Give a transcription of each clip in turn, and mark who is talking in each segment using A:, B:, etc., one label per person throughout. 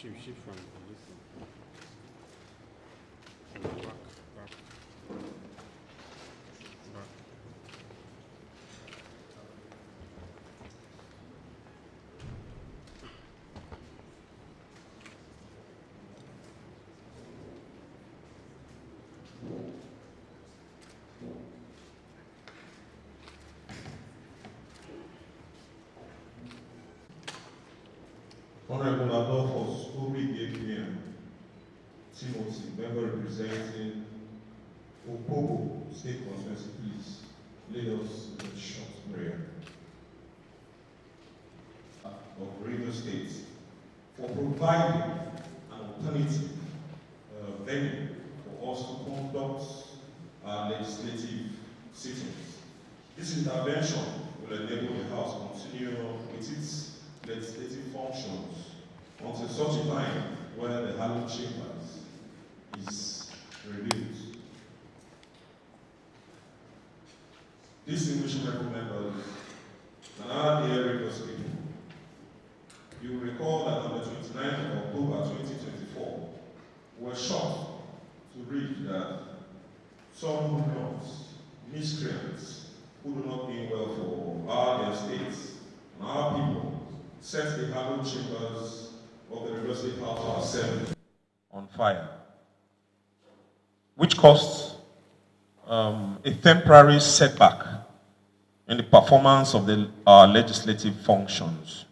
A: Shift from this one. Back.
B: Honorable Adolphus Obi Timothy, member representing Opobo State Constituency, please lead us in a short prayer of River State for providing an alternative venue for us to conduct our legislative sittings. This intervention will enable the House to continue with its legislative functions until such a time where the hallowed chambers is reviewed. Distinguished members and our dear Rivers people, you will recall that on the 29th of October 2024, we were shocked to read that some hoodlums, miscreants, who do not mean well for our states and our people, set the hallowed chambers of the River State House of Assembly on fire, which caused a temporary setback in the performance of our legislative functions.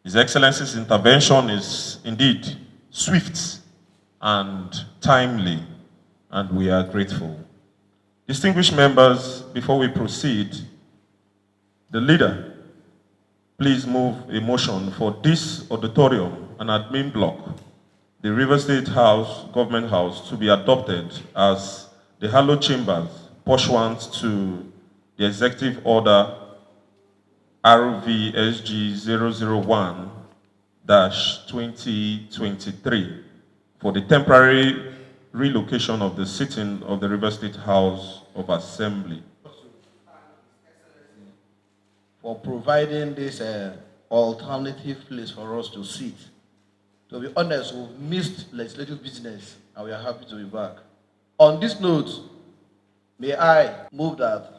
B: His Excellency's intervention is indeed swift and timely, and we are grateful. Distinguished members, before we proceed, the leader, please move a motion for this auditorium and admin block, the River State House, Government House, to be adopted as the hallowed chambers pursuant to the Executive Order RVSG 001-2023 for the temporary relocation of the sitting of the River State House of Assembly.
C: For providing this alternative place for us to sit. To be honest, we've missed legislative business and we are happy to be back. On this note, may I move that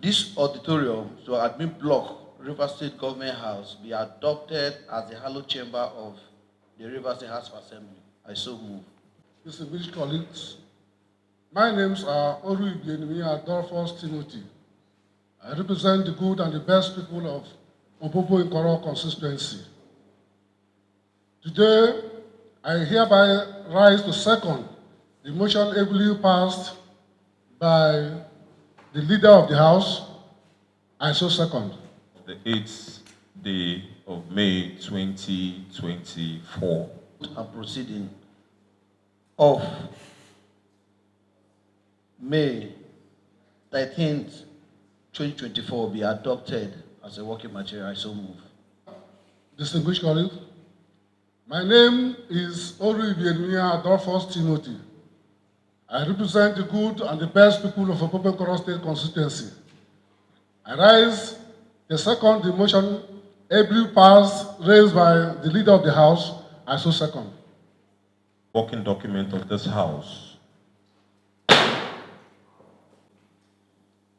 C: this auditorium to admin block River State Government House be adopted as the hallowed chamber of the River State House of Assembly. I so move.
D: Distinguished colleagues, my names are Oru Adolphus Timothy. I represent the good and the best people of Opobo Nkoro constituency. Today, I hereby rise to second the motion ably passed by the leader of the House. I so second.
B: The 8th day of May 2024.
C: A proceeding of May 13th, 2024 be adopted as a working material. I so move.
D: Distinguished colleagues, my name is Oru Adolphus Timothy. I represent the good and the best people of Opobo Nkoro State constituency. I rise to second the motion ably passed raised by the leader of the House. I so second.
B: Working document of this House.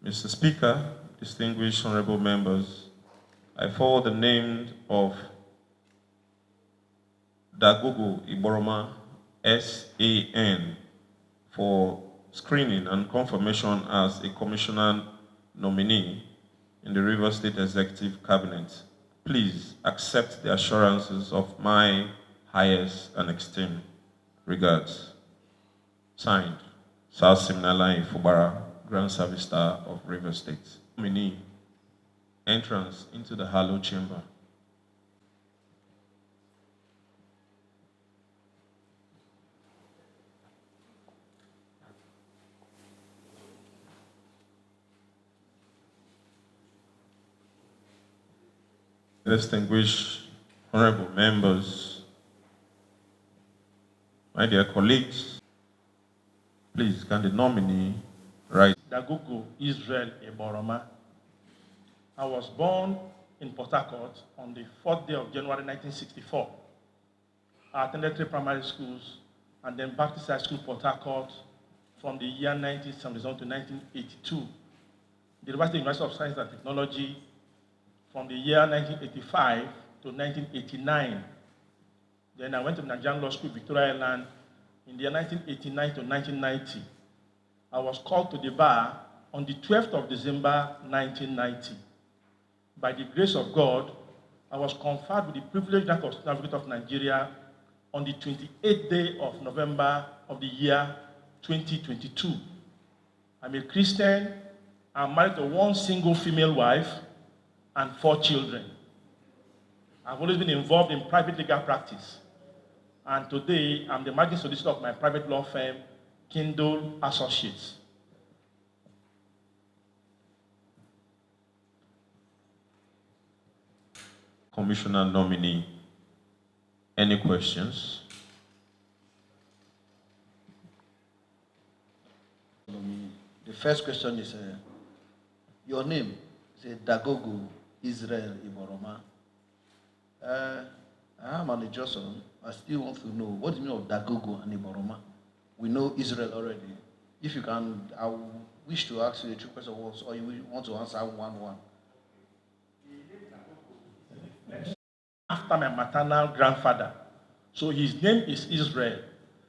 B: Mr. Speaker, distinguished honorable members, I forward the name of Dagogo Iboroma, SAN, for screening and confirmation as a commissioner nominee in the River State Executive Cabinet. Please accept the assurances of my highest and esteemed regards. Signed, Sir Simnala Ifubara, Grand Service Star of River State. Nominee, entrance into the hallowed chamber. Distinguished honorable members, my dear colleagues, please can the nominee rise?
E: Dagogo Israel Eboroma. I was born in Port Harcourt on the 4th day of January 1964. I attended 3 primary schools, and then Baptist High School, Port Harcourt, from the year 1977 to 1982. The University of Science and Technology, from the year 1985 to 1989. Then I went to Nigerian Law School, Victoria Island, in the year 1989 to 1990. I was called to the bar on the 12th of December, 1990. By the grace of God, I was conferred with the privileged rank of State Advocate of Nigeria on the 28th day of November of the year 2022. I'm a Christian. I'm married to 1 single female wife and 4 children. I've always been involved in private legal practice. And today, I'm the managing solicitor of my private law firm, Kindle Associates.
B: Commissioner nominee, any questions?
C: The first question is, your name is Dagogo Israel Iboroma. I am an adjustment. I still want to know what do you mean of Dagogo and Iboroma? We know Israel already. If you can, I wish to ask you a 2 questions, or you want to answer one.
E: After my maternal grandfather. So his name is Israel.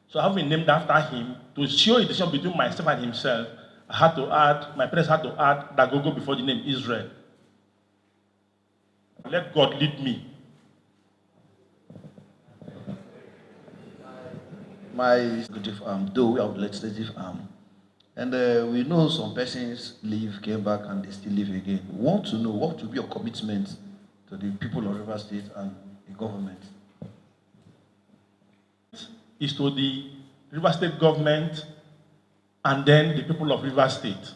E: So I have been named after him. To show a distinction between myself and himself, my parents had to add Dagogo before the name Israel. Let God lead me.
C: My executive arm, though we have legislative arm, and we know some persons leave, came back, and they still leave again. We want to know what will be your commitment to the people of River State and the government.
E: Is to the River State government and then the people of River State.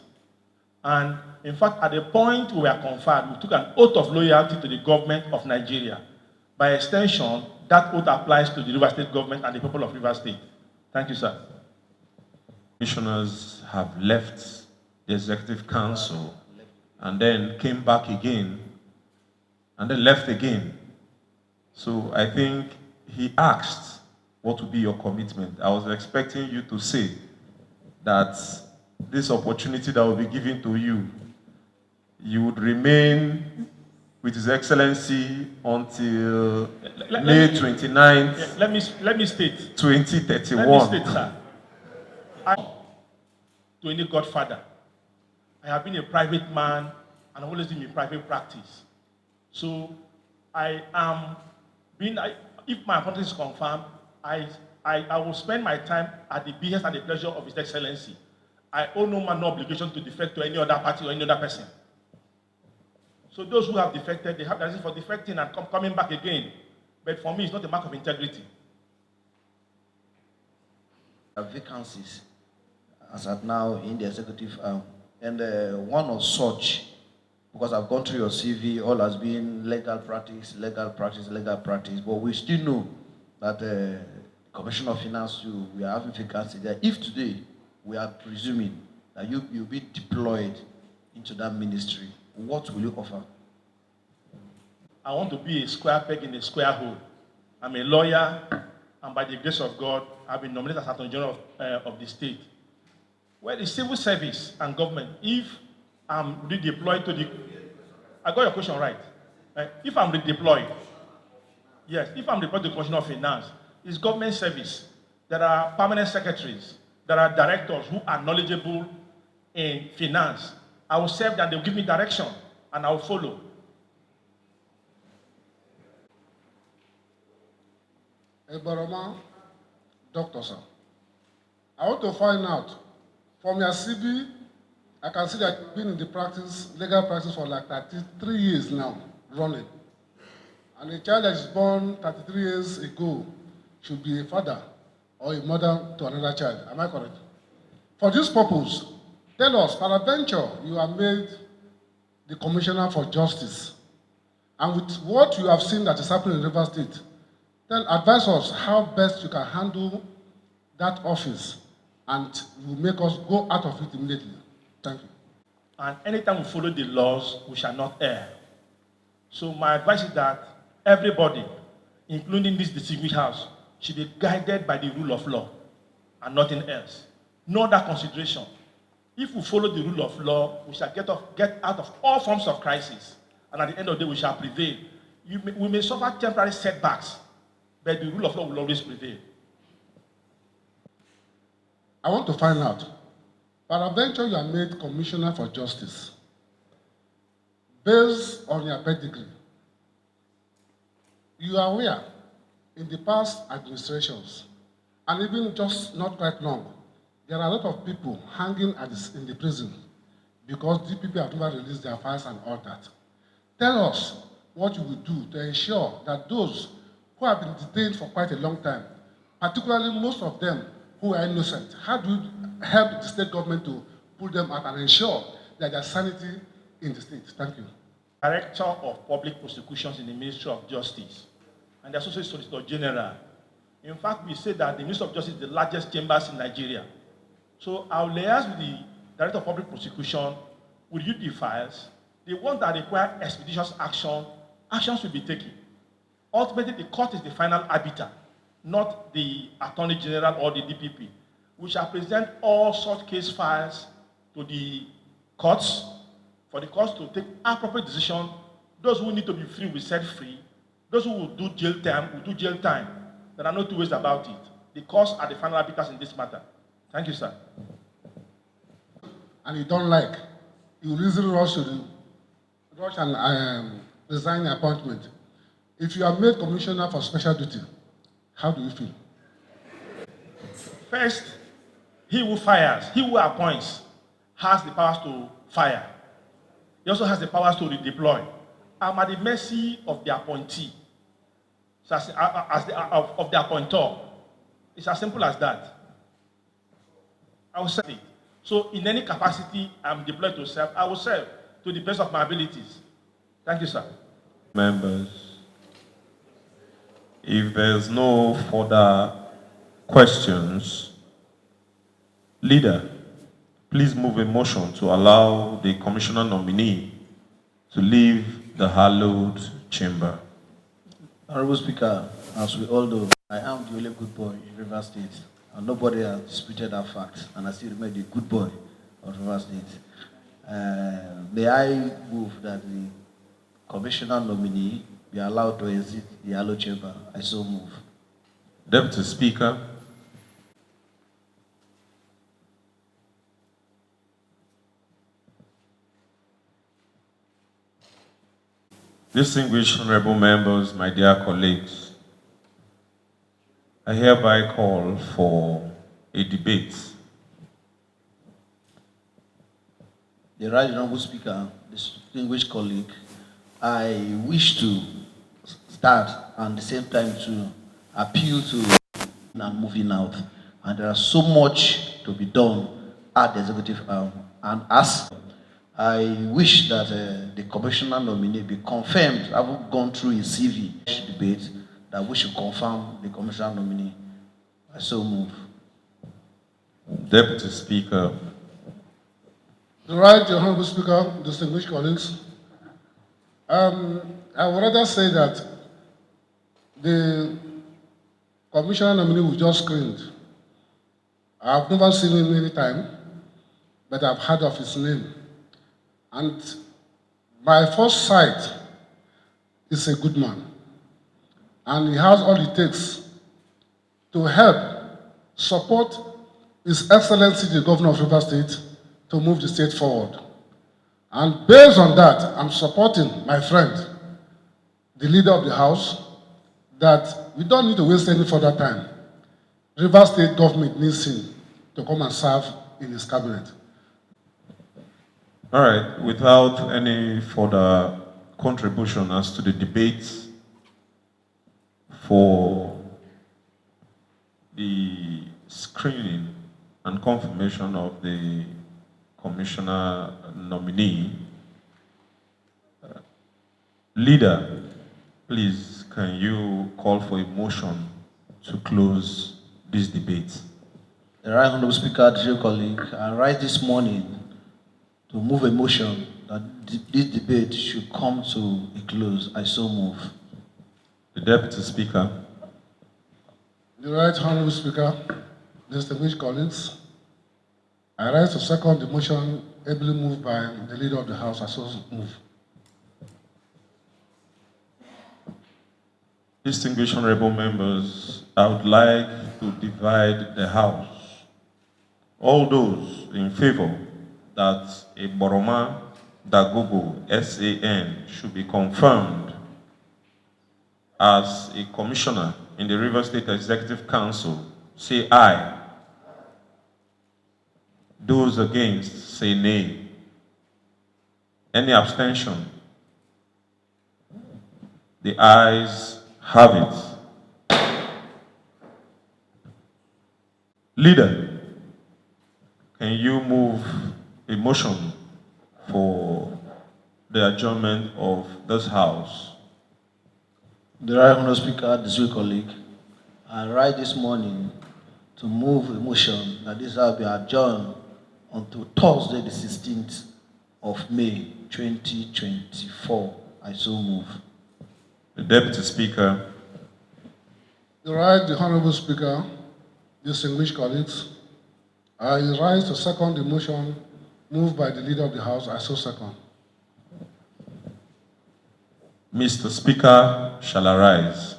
E: And in fact, at the point we were conferred, we took an oath of loyalty to the government of Nigeria. By extension, that oath applies to the River State government and the people of River State. Thank you, sir.
B: Commissioners have left the Executive Council and then came back again and then left again. So I think he asked what would be your commitment. I was expecting you to say that this opportunity that will be given to you, you would remain with His Excellency until May 29th,
E: let me state.
B: 2031.
E: Let me state, sir. To any godfather, I have been a private man and I've always been in private practice. So I am being, if my appointment is confirmed, I will spend my time at the behest and the pleasure of His Excellency. I owe no man no obligation to defect to any other party or any other person. So those who have defected, they have the reason for defecting and coming back again. But for me, it's not a mark of integrity.
C: Vacancies, as at now in the executive arm, and one of such, because I've gone through your CV, all has been legal practice, but we still know that Commissioner of Finance, we are having vacancy there. If today we are presuming that you'll be deployed into that ministry, what will you offer?
E: I want to be a square peg in a square hole. I'm a lawyer, and by the grace of God, I've been nominated as Attorney General of the state. Well, the civil service and government, if I'm redeployed to the... I got your question right. If I'm redeployed, yes, if I'm redeployed to the Commissioner of Finance, it's government service. There are permanent secretaries. There are directors who are knowledgeable in finance. I will serve them, they'll give me direction, and I'll follow.
D: Ebaroma, Doctor, sir. I want to find out, from your CV, I can see that you've been in the practice, legal practice for like 33 years now, running. And a child that is born 33 years ago should be a father or a mother to another child. Am I correct? For this purpose, tell us, peradventure, you are made the Commissioner for Justice. And with what you have seen that is happening in River State, advise us how best you can handle that office and will make us go out of it immediately. Thank you.
E: And anytime we follow the laws, we shall not err. So my advice is that everybody, including this distinguished house, should be guided by the rule of law and nothing else. No other consideration. If we follow the rule of law, we shall get out of all forms of crisis, and at the end of the day, we shall prevail. We may suffer temporary setbacks, but the rule of law will always prevail.
D: I want to find out, peradventure you are made Commissioner for Justice. Based on your pedigree, you are aware in the past administrations, and even just not quite long, there are a lot of people hanging in the prison because the people have never released their files and all that. Tell us what you will do to ensure that those who have been detained for quite a long time, particularly most of them who are innocent, how do you help the state government to pull them out and ensure that there's sanity in the state? Thank you.
E: Director of Public Prosecutions in the Ministry of Justice and the Associate Solicitor General. In fact, we say that the Ministry of Justice is the largest chambers in Nigeria. So I will liaise with the Director of Public Prosecution, will review the files. The ones that require expeditious action, actions will be taken. Ultimately, the court is the final arbiter, not the Attorney General or the DPP. We shall present all such case files to the courts, for the courts to take appropriate decision. Those who need to be free will set free. Those who will do jail time will do jail time. There are no two ways about it. The courts are the final arbiters in this matter. Thank you, sir.
D: And you don't like, you will easily rush and resign your appointment. If you are made Commissioner for Special Duty, how do you feel?
E: First, he who fires, he who appoints, has the powers to fire. He also has the powers to redeploy. I'm at the mercy of the appointee, so of the appointer. It's as simple as that. I will serve it. So in any capacity I'm deployed to serve, I will serve to the best of my abilities. Thank you, sir.
B: Members, if there's no further questions, leader, please move a motion to allow the commissioner nominee to leave the hallowed chamber.
C: Honorable Speaker, as we all know, I am the only good boy in Rivers State, and nobody has disputed that fact, and I still remain the good boy of Rivers State. May I move that the commissioner nominee be allowed to exit the hallowed chamber? I so move.
B: Deputy Speaker. Distinguished honorable members, my dear colleagues, I hereby call for a debate.
C: The right honorable Speaker, distinguished colleague, I wish to start and at the same time to appeal to and moving out. And there is so much to be done at the executive arm. And as I wish that the commissioner nominee be confirmed, having gone through his CV debate, that we should confirm the commissioner nominee. I so move.
B: Deputy Speaker.
D: The right, Your Honorable Speaker, distinguished colleagues. I would rather say that the commissioner nominee we just screened, I've never seen him any time, but I've heard of his name. And by first sight, he's a good man. And he has all it takes to help support His Excellency, the Governor of Rivers State, to move the state forward. And based on that, I'm supporting my friend, the leader of the House, that we don't need to waste any further time. Rivers State government needs him to come and serve in his cabinet.
B: All right, without any further contribution as to the debate for the screening and confirmation of the commissioner nominee, leader, please can you call for a motion to close this debate?
C: The right honorable Speaker, dear colleague, I rise this morning to move a motion that this debate should come to a close. I so move.
B: The Deputy Speaker.
D: The Right Honorable Speaker, distinguished colleagues, I rise to second the motion ably moved by the Leader of the House. I so move.
B: Distinguished honorable members, I would like to divide the House. All those in favor that a Boroma Dagogo SAN should be confirmed as a commissioner in the Rivers State Executive Council, say aye. Those against, say nay. Any abstention? The ayes have it. Leader, can you move a motion for the adjournment of this House?
C: The Right Honourable Speaker, distinguished colleague, I rise this morning to move a motion that this House be adjourned until Thursday, the 16th of May, 2024. I so move.
B: The Deputy Speaker.
D: The Right Honorable Speaker, distinguished colleagues, I rise to second the motion moved by the Leader of the House. I so second.
B: Mr. Speaker shall arise.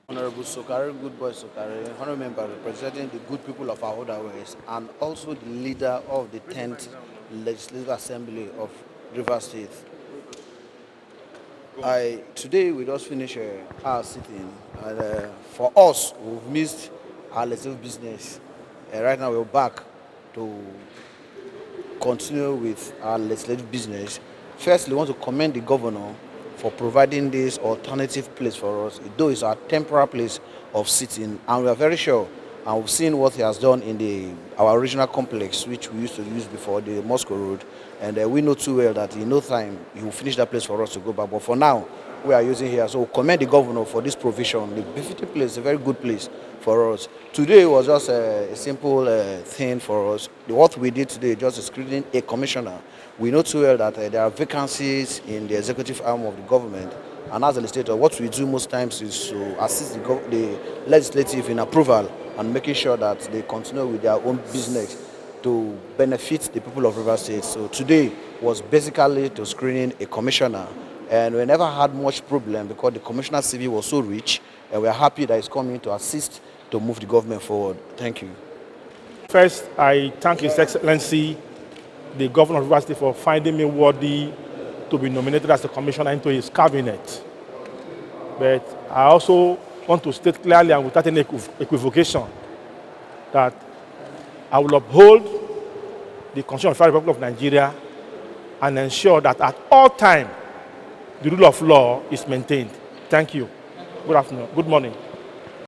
F: Honorable Sokari, good boy Sokari, honorable member representing the good people of our other ways, and also the leader of the 10th Legislative Assembly of Rivers State. Today we just finished our sitting, and for us, we've missed our legislative business. Right now we're back to continue with our legislative business. Firstly, we want to commend the governor for providing this alternative place for us, though it's our temporary place of sitting, and we are very sure, and we've seen what he has done in our original complex, which we used to use before, the Moscow Road, and we know too well that in no time he will finish that place for us to go back. But for now, we are using here, so we commend the governor for this provision. The befitting place, a very good place for us. Today was just a simple thing for us. What we did today, just screening a commissioner. We know too well that there are vacancies in the executive arm of the government, and as a legislator, what we do most times is to assist the legislative in approval and making sure that they continue with their own business to benefit the people of Rivers State. So today was basically to screening a commissioner, and we never had much problem because the commissioner's CV was so rich, and we are happy that he's coming to assist to move the government forward. Thank you.
E: First, I thank His Excellency, the Governor of Rivers State, for finding me worthy to be nominated as a commissioner into his cabinet. But I also want to state clearly and without any equivocation that I will uphold the Constitution of the Federal Republic of Nigeria and ensure that at all times the rule of law is maintained. Thank you. Good afternoon. Good morning.